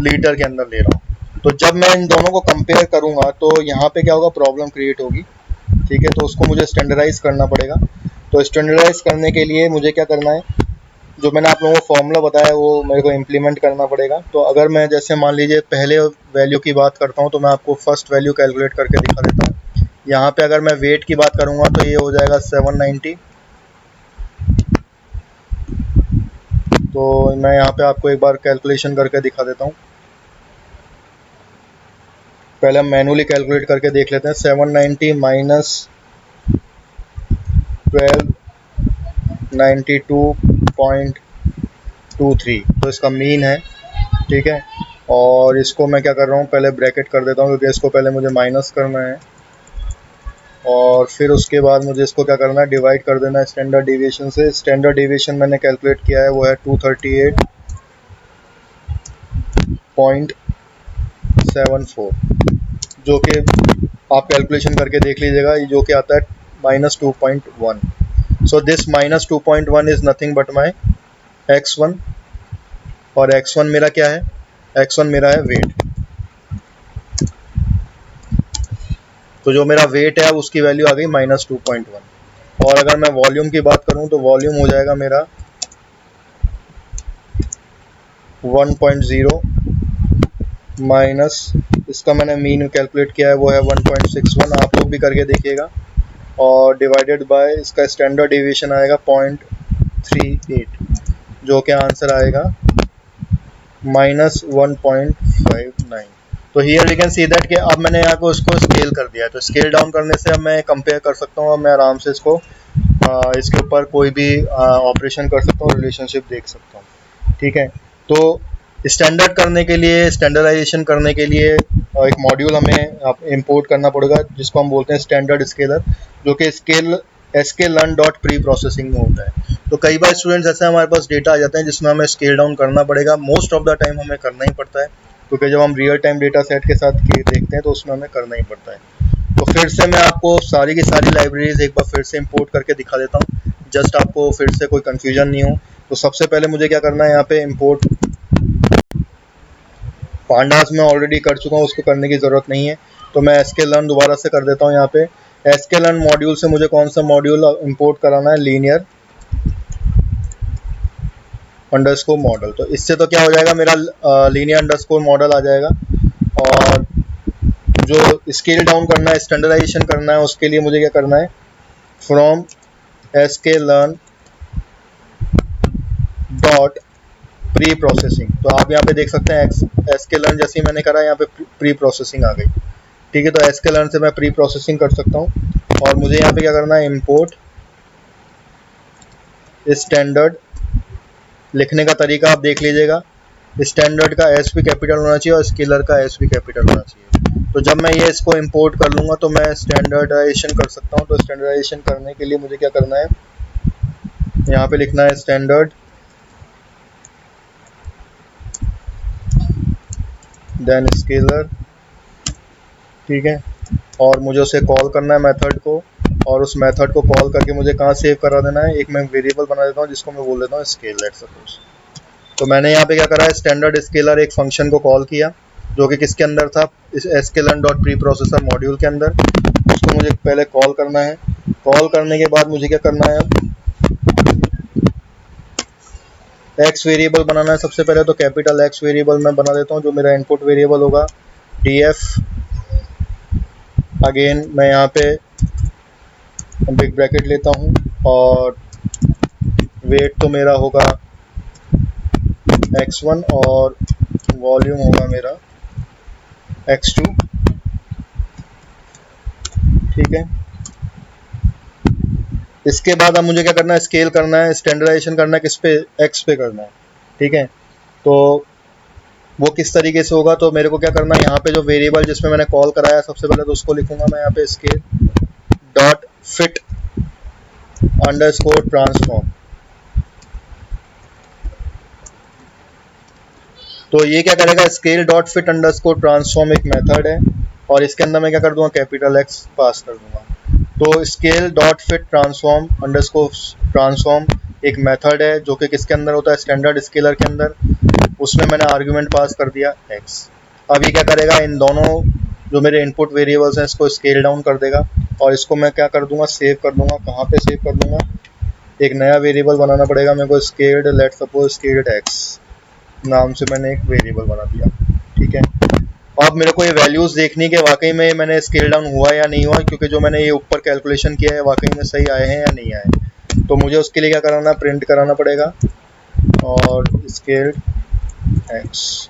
लीटर के अंदर ले रहा हूँ। तो जब मैं इन दोनों को कंपेयर करूँगा तो यहाँ पे क्या होगा, प्रॉब्लम क्रिएट होगी, ठीक है। तो उसको मुझे स्टैंडर्डाइज करना पड़ेगा। तो स्टैंडर्डाइज करने के लिए मुझे क्या करना है, जो मैंने आप लोगों को फॉर्मूला बताया वो मेरे को इम्प्लीमेंट करना पड़ेगा। तो अगर मैं जैसे मान लीजिए पहले वैल्यू की बात करता हूँ, तो मैं आपको फर्स्ट वैल्यू कैलकुलेट करके दिखा देता हूँ। यहाँ पे अगर मैं वेट की बात करूँगा तो ये हो जाएगा 790। तो मैं यहाँ पे आपको एक बार कैलकुलेशन करके दिखा देता हूँ। पहले हम मैनुअली कैलकुलेट करके देख लेते हैं। 790 माइनस 1292.23, तो इसका मीन है, ठीक है। और इसको मैं क्या कर रहा हूँ, पहले ब्रैकेट कर देता हूँ क्योंकि इसको पहले मुझे माइनस करना है। और फिर उसके बाद मुझे इसको क्या करना है, डिवाइड कर देना है स्टैंडर्ड डेविएशन से। स्टैंडर्ड डेविएशन मैंने कैलकुलेट किया है, वो है 238.74, जो कि आप कैलकुलेशन करके देख लीजिएगा, जो कि आता है -2.1। So this -2.1 is nothing but my x1, और x1 मेरा क्या है, x1 मेरा है वेट। तो जो मेरा वेट है उसकी वैल्यू आ गई -2.1। और अगर मैं वॉल्यूम की बात करूं तो वॉल्यूम हो जाएगा मेरा 1.0 माइनस, इसका मैंने मीन कैलकुलेट किया है, वो है 1.61, आप लोग भी करके देखिएगा, और डिवाइडेड बाय इसका स्टैंडर्ड डेविएशन आएगा 0.38, जो कि आंसर आएगा -1.59। तो here we can see that कि अब मैंने यहाँ को उसको स्केल कर दिया है, तो स्केल डाउन करने से अब मैं कंपेयर कर सकता हूँ, अब मैं आराम से इसको इसके ऊपर कोई भी ऑपरेशन कर सकता हूँ, रिलेशनशिप देख सकता हूँ। ठीक है, तो स्टैंडर्ड करने के लिए, स्टैंडर्डाइजेशन करने के लिए एक मॉड्यूल हमें इंपोर्ट करना पड़ेगा, जिसको हम बोलते हैं स्टैंडर्ड स्केलर, जो कि sklearn.pre प्रोसेसिंग में होता है। तो कई बार स्टूडेंट्स ऐसे हमारे पास डेटा आ जाते हैं जिसमें हमें स्केल डाउन करना पड़ेगा, मोस्ट ऑफ द टाइम हमें करना ही पड़ता है, क्योंकि जब हम रियल टाइम डेटा सेट के साथ देखते हैं तो उसमें हमें करना ही पड़ता है। तो फिर से मैं आपको सारी की सारी लाइब्रेरीज एक बार फिर से इंपोर्ट करके दिखा देता हूँ, जस्ट आपको फिर से कोई कन्फ्यूजन नहीं हो। तो सबसे पहले मुझे क्या करना है, यहाँ पे इंपोर्ट पांडास में ऑलरेडी कर चुका हूँ, उसको करने की ज़रूरत नहीं है, तो मैं sklearn दोबारा से कर देता हूँ। यहाँ पे sklearn मॉड्यूल से मुझे कौन सा मॉड्यूल इंपोर्ट कराना है, लीनियर अंडरस्कोर मॉडल। तो इससे तो क्या हो जाएगा, मेरा लीनियर अंडरस्कोर मॉडल आ जाएगा, और जो स्केल डाउन करना है, स्टैंडर्डाइजेशन करना है, उसके लिए मुझे क्या करना है, from sklearn dot pre processing. तो आप यहाँ पे देख सकते हैं sklearn जैसे ही मैंने करा, यहाँ पे प्री प्रोसेसिंग आ गई। ठीक है, तो sklearn से मैं प्री प्रोसेसिंग कर सकता हूँ, और मुझे यहाँ पे क्या करना है, इंपोर्ट स्टैंडर्ड। लिखने का तरीका आप देख लीजिएगा, स्टैंडर्ड का एस भी कैपिटल होना चाहिए और स्केलर का एस भी कैपिटल होना चाहिए। तो जब मैं ये इसको इंपोर्ट कर लूँगा तो मैं स्टैंडर्डाइजेशन कर सकता हूँ। तो स्टैंडर्डाइजेशन करने के लिए मुझे क्या करना है, यहाँ पे लिखना है स्टैंडर्ड, देन स्केलर। ठीक है, और मुझे उसे कॉल करना है मेथड को, और उस मेथड को कॉल करके मुझे कहाँ सेव करा देना है, एक मैं वेरिएबल बना देता हूँ जिसको मैं बोल देता हूँ स्केल, लेट्स सपोज। तो मैंने यहाँ पे क्या करा है, स्टैंडर्ड स्केलर एक फंक्शन को कॉल किया, जो कि किसके अंदर था, इस sklearn dot pre processor module के अंदर। उसको मुझे पहले कॉल करना है, कॉल करने के बाद मुझे क्या करना है, एक्स वेरिएबल बनाना है। सबसे पहले तो कैपिटल एक्स वेरिएबल मैं बना देता हूँ, जो मेरा इनपुट वेरिएबल होगा, df। अगेन मैं यहाँ पे बिग ब्रैकेट लेता हूँ, और वेट तो मेरा होगा x1, और वॉल्यूम होगा मेरा x2। ठीक है, इसके बाद अब मुझे क्या करना है, स्केल करना है, स्टैंडर्डाइजेशन करना है, किस पे, x पे करना है। ठीक है, तो वो किस तरीके से होगा, तो मेरे को क्या करना है, यहाँ पे जो वेरिएबल जिसमें मैंने कॉल कराया, सबसे पहले तो उसको लिखूंगा मैं यहाँ पे scale dot fit underscore transform. तो ये क्या करेगा, scale dot fit underscore transform एक मेथड है, और इसके अंदर मैं क्या कर दूंगा, कैपिटल एक्स पास कर दूंगा। तो scale dot fit transform underscore transform एक मेथड है, जो कि किसके अंदर होता है, स्टैंडर्ड स्केलर के अंदर। उसमें मैंने आर्ग्यूमेंट पास कर दिया एक्स। अब ये क्या करेगा, इन दोनों जो मेरे इनपुट वेरिएबल्स हैं इसको स्केल डाउन कर देगा, और इसको मैं क्या कर दूंगा, सेव कर दूंगा। कहाँ पे सेव कर दूंगा, एक नया वेरिएबल बनाना पड़ेगा मेरे को, scaled, let suppose scaled x नाम से मैंने एक वेरिएबल बना दिया। ठीक है, अब मेरे को ये वैल्यूज़ देखनी कि वाकई में मैंने स्केल डाउन हुआ या नहीं हुआ, क्योंकि जो मैंने ये ऊपर कैलकुलेशन किया है वाकई में सही आए हैं या नहीं आए। तो मुझे उसके लिए क्या कराना, प्रिंट कराना पड़ेगा, और scaled x.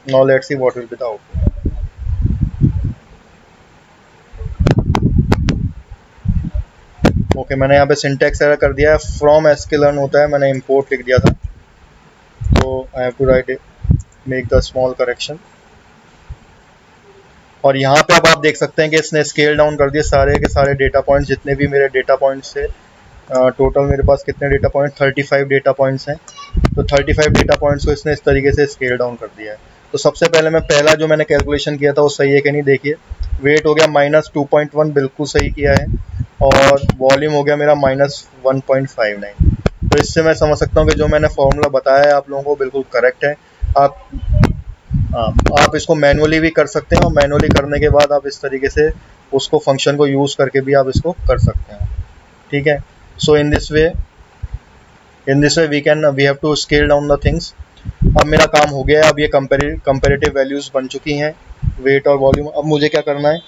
Now let's see what will be the output. Okay, मैंने यहाँ पे सिंटैक्स एरर कर दिया है, फ्रॉम sklearn होता है, मैंने इंपोर्ट लिख दिया था, तो I have to write make the small correction. और यहाँ पे अब आप देख सकते हैं कि इसने स्केल डाउन कर दिए सारे के सारे डेटा पॉइंट्स, जितने भी मेरे डेटा पॉइंट्स थे। टोटल मेरे पास कितने डेटा पॉइंट, 35 डेटा पॉइंट्स हैं। तो 35 डेटा पॉइंट्स को इसने इस तरीके से स्केल डाउन कर दिया है। तो सबसे पहले मैं पहला जो मैंने कैलकुलेशन किया था वो सही है कि नहीं देखिए। वेट हो गया -2.1, बिल्कुल सही किया है। और वॉल्यूम हो गया मेरा -1.59। तो इससे मैं समझ सकता हूँ कि जो मैंने फॉर्मूला बताया है आप लोगों को बिल्कुल करेक्ट है। आप हाँ, आप इसको मैनुअली भी कर सकते हैं, और मैनुअली करने के बाद आप इस तरीके से उसको फंक्शन को यूज़ करके भी आप इसको कर सकते हैं। ठीक है। So in this way we have to scale down the things. अब मेरा काम हो गया है। अब ये कंपेरेटिव वैल्यूज़ बन चुकी हैं, वेट और वॉल्यूम। अब मुझे क्या करना है,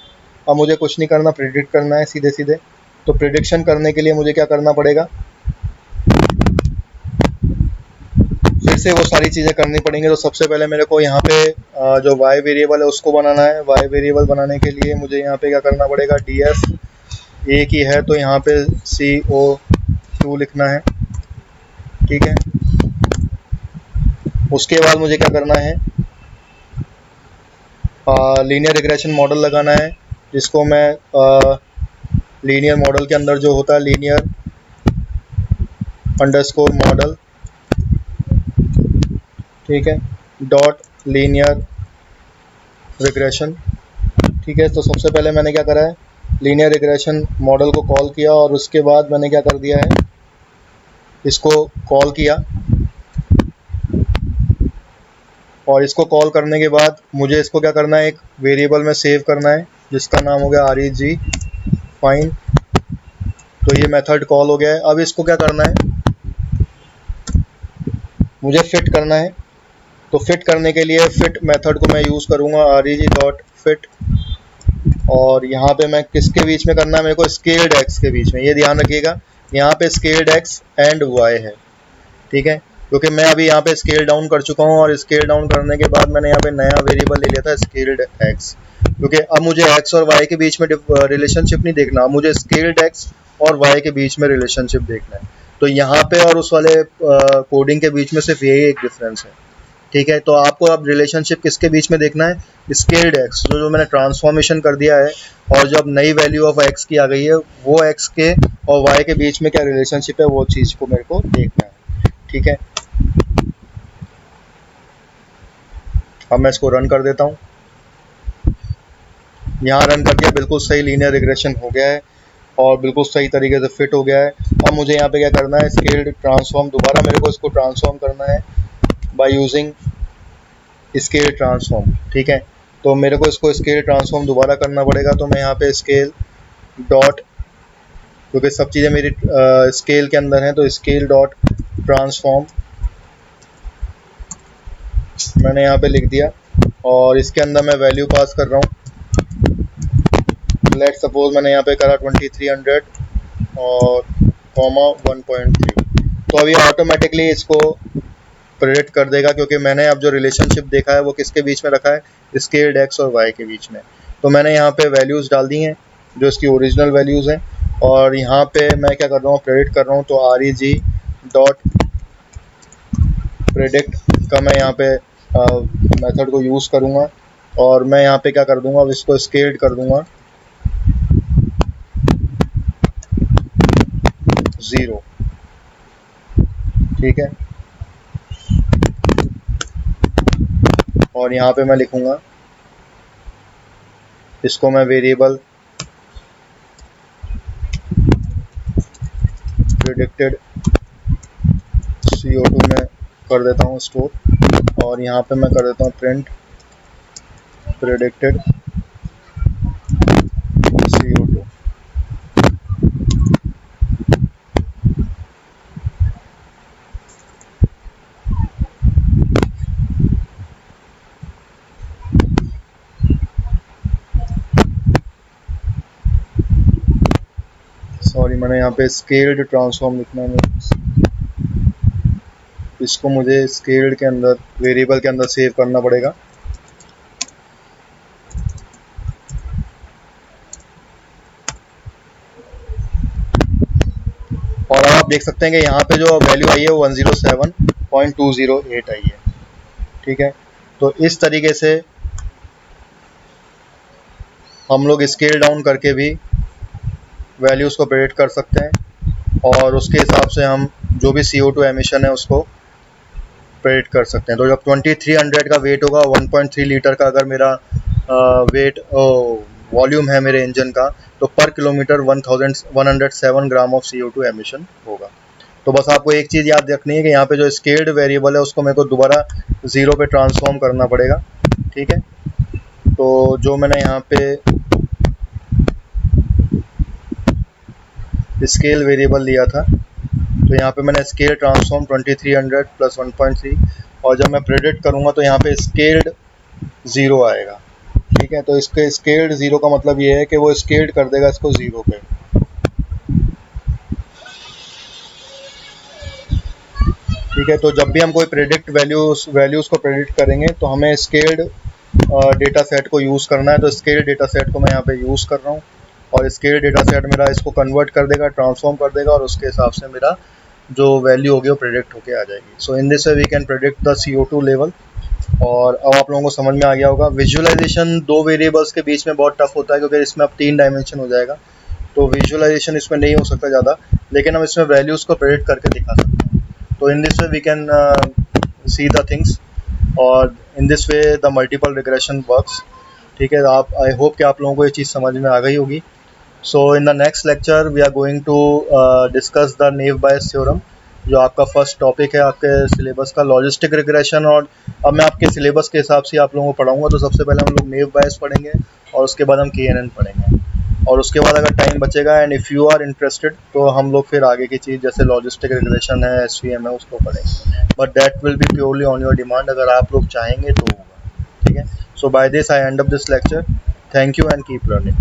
अब मुझे कुछ नहीं करना, प्रिडिक्ट करना है सीधे सीधे। तो प्रिडिक्शन करने के लिए मुझे क्या करना पड़ेगा, फिर से वो सारी चीज़ें करनी पड़ेंगी। तो सबसे पहले मेरे को यहाँ पे जो y वेरिएबल है उसको बनाना है। y वेरिएबल बनाने के लिए मुझे यहाँ पे क्या करना पड़ेगा, ds एक ही है तो यहाँ पे CO2 लिखना है। ठीक है। उसके बाद मुझे क्या करना है, लीनियर रिग्रेशन मॉडल लगाना है, जिसको मैं लीनियर मॉडल के अंदर जो होता है लीनियर अंडरस्कोर मॉडल, ठीक है, डॉट लीनियर रिग्रेशन। ठीक है। तो सबसे पहले मैंने क्या करा है, लीनियर रिग्रेशन मॉडल को कॉल किया, और उसके बाद मैंने क्या कर दिया है, इसको कॉल किया। और इसको कॉल करने के बाद मुझे इसको क्या करना है, एक वेरिएबल में सेव करना है जिसका नाम हो गया reg फाइन। तो ये मेथड कॉल हो गया है। अब इसको क्या करना है, मुझे फिट करना है। तो फिट करने के लिए फिट मेथड को मैं यूज़ करूँगा, reg डॉट फिट। और यहाँ पे मैं किसके बीच में करना है, मेरे को स्केल्ड एक्स के बीच में। ये ध्यान रखिएगा, यहाँ पे स्केल्ड एक्स एंड वाई है। ठीक है। क्योंकि मैं अभी यहाँ पे स्केल डाउन कर चुका हूँ, और स्केल डाउन करने के बाद मैंने यहाँ पे नया वेरिएबल ले लिया था स्केल्ड एक्स। क्योंकि अब मुझे एक्स और वाई के बीच में रिलेशनशिप नहीं देखना, मुझे स्केल्ड एक्स और वाई के बीच में रिलेशनशिप देखना है। तो यहाँ पे और उस वाले कोडिंग के बीच में सिर्फ यही एक डिफरेंस है। ठीक है। तो आपको अब रिलेशनशिप किसके बीच में देखना है, स्केल्ड एक्स जो मैंने ट्रांसफॉर्मेशन कर दिया है, और जब नई वैल्यू ऑफ एक्स की आ गई है, वो एक्स के और वाई के बीच में क्या रिलेशनशिप है, वो चीज़ को मेरे को देखना है। ठीक है। अब मैं इसको रन कर देता हूँ। यहाँ रन कर दिया, बिल्कुल सही लीनियर रिग्रेशन हो गया है, और बिल्कुल सही तरीके से फिट हो गया है। अब मुझे यहाँ पे क्या करना है, स्केल्ड ट्रांसफॉर्म, दोबारा मेरे को इसको ट्रांसफॉर्म करना है बाय यूजिंग स्केल ट्रांसफॉर्म। ठीक है। तो मेरे को इसको स्केल ट्रांसफॉर्म दोबारा करना पड़ेगा। तो मैं यहाँ पे स्केल डॉट, क्योंकि सब चीज़ें मेरी स्केल के अंदर हैं, तो स्केल डॉट ट्रांसफॉर्म मैंने यहाँ पे लिख दिया, और इसके अंदर मैं वैल्यू पास कर रहा हूँ। लेट सपोज मैंने यहाँ पे करा 2300 और कॉमा 1.3। तो अभी ऑटोमेटिकली इसको प्रेडिक्ट कर देगा, क्योंकि मैंने अब जो रिलेशनशिप देखा है वो किसके बीच में रखा है, स्केल्ड एक्स और वाई के बीच में। तो मैंने यहाँ पे वैल्यूज़ डाल दी हैं जो इसकी ओरिजिनल वैल्यूज़ हैं, और यहाँ पे मैं क्या कर रहा हूँ, प्रेडिक्ट कर रहा हूँ। तो reg डॉट प्रेडिक्ट का मैं यहाँ पे मेथड को यूज़ करूँगा, और मैं यहाँ पे क्या कर दूँगा, अब इसको स्केल्ड कर दूँगा 0। ठीक है। और यहाँ पे मैं लिखूँगा, इसको मैं वेरिएबल प्रेडिक्टेड CO2 में कर देता हूँ स्टोर, और यहाँ पे मैं कर देता हूँ प्रिंट प्रेडिक्टेड CO2। सॉरी, मैंने यहाँ पे स्केल्ड ट्रांसफॉर्म लिखना है, इसको मुझे स्केल्ड के अंदर वेरिएबल के अंदर सेव करना पड़ेगा। और अब आप देख सकते हैं कि यहाँ पे जो वैल्यू आई है वो 107.208 आई है। ठीक है। तो इस तरीके से हम लोग स्केल डाउन करके भी वैल्यूज़ को प्रेडिक्ट कर सकते हैं और उसके हिसाब से हम जो भी CO2 एमिशन है उसको प्रेडिक्ट कर सकते हैं। तो जब 2300 का वेट होगा, 1.3 लीटर का अगर मेरा वेट वॉल्यूम है मेरे इंजन का, तो पर kilometre 1107 gram of CO2 emission होगा। तो बस आपको एक चीज़ याद रखनी है कि यहाँ पे जो स्केल्ड वेरिएबल है उसको मेरे को दोबारा 0 पे ट्रांसफॉर्म करना पड़ेगा, ठीक है। तो जो मैंने यहाँ पे स्केल वेरिएबल लिया था, तो यहाँ पे मैंने स्केल ट्रांसफॉर्म 2300 प्लस 1.3, और जब मैं प्रेडिक्ट करूँगा तो यहाँ पे स्केल्ड 0 आएगा, ठीक है। तो इसके स्केल्ड 0 का मतलब ये है कि वो स्केल्ड कर देगा इसको 0 पे, ठीक है। तो जब भी हम कोई प्रेडिक्ट वैल्यूज़ को प्रेडिक्ट करेंगे तो हमें स्केल्ड डेटा सेट को यूज़ करना है। तो स्केल्ड डेटा सेट को मैं यहाँ पे यूज़ कर रहा हूँ और स्केल्ड डेटा सेट मेरा इसको कन्वर्ट कर देगा, ट्रांसफॉर्म कर देगा और उसके हिसाब से मेरा जो वैल्यू होगी वो प्रेडिक्ट होके आ जाएगी। So in this way we can predict the CO2 level. और अब आप लोगों को समझ में आ गया होगा। विजुअलाइजेशन दो वेरिएबल्स के बीच में बहुत टफ होता है क्योंकि इसमें अब 3 डायमेंशन हो जाएगा, तो विजुअलाइजेशन इसमें नहीं हो सकता ज़्यादा, लेकिन हम इसमें वैल्यूज़ को प्रेडिक्ट करके दिखा सकते हैं। तो in this way we can see the things, और in this way the multiple regression works, ठीक है। आप आई होप कि आप लोगों को ये चीज़ समझ में आ गई होगी। So in the next lecture we are going to discuss the naive Bayes theorem, जो आपका फर्स्ट टॉपिक है आपके सिलेबस का, लॉजिस्टिक रिग्रेशन। और अब मैं आपके सिलेबस के हिसाब से आप लोगों को पढ़ाऊंगा। तो सबसे पहले हम लोग नेव बायस पढ़ेंगे और उसके बाद हम KNN पढ़ेंगे, और उसके बाद अगर टाइम बचेगा and if you are interested तो हम लोग फिर आगे की चीज़ जैसे लॉजिस्टिक रिग्रेशन है, SVM है, उसको पढ़ेंगे। But that will be purely on your demand, अगर आप लोग चाहेंगे तो होगा, ठीक है। So by this I end up this lecture. Thank you and keep learning.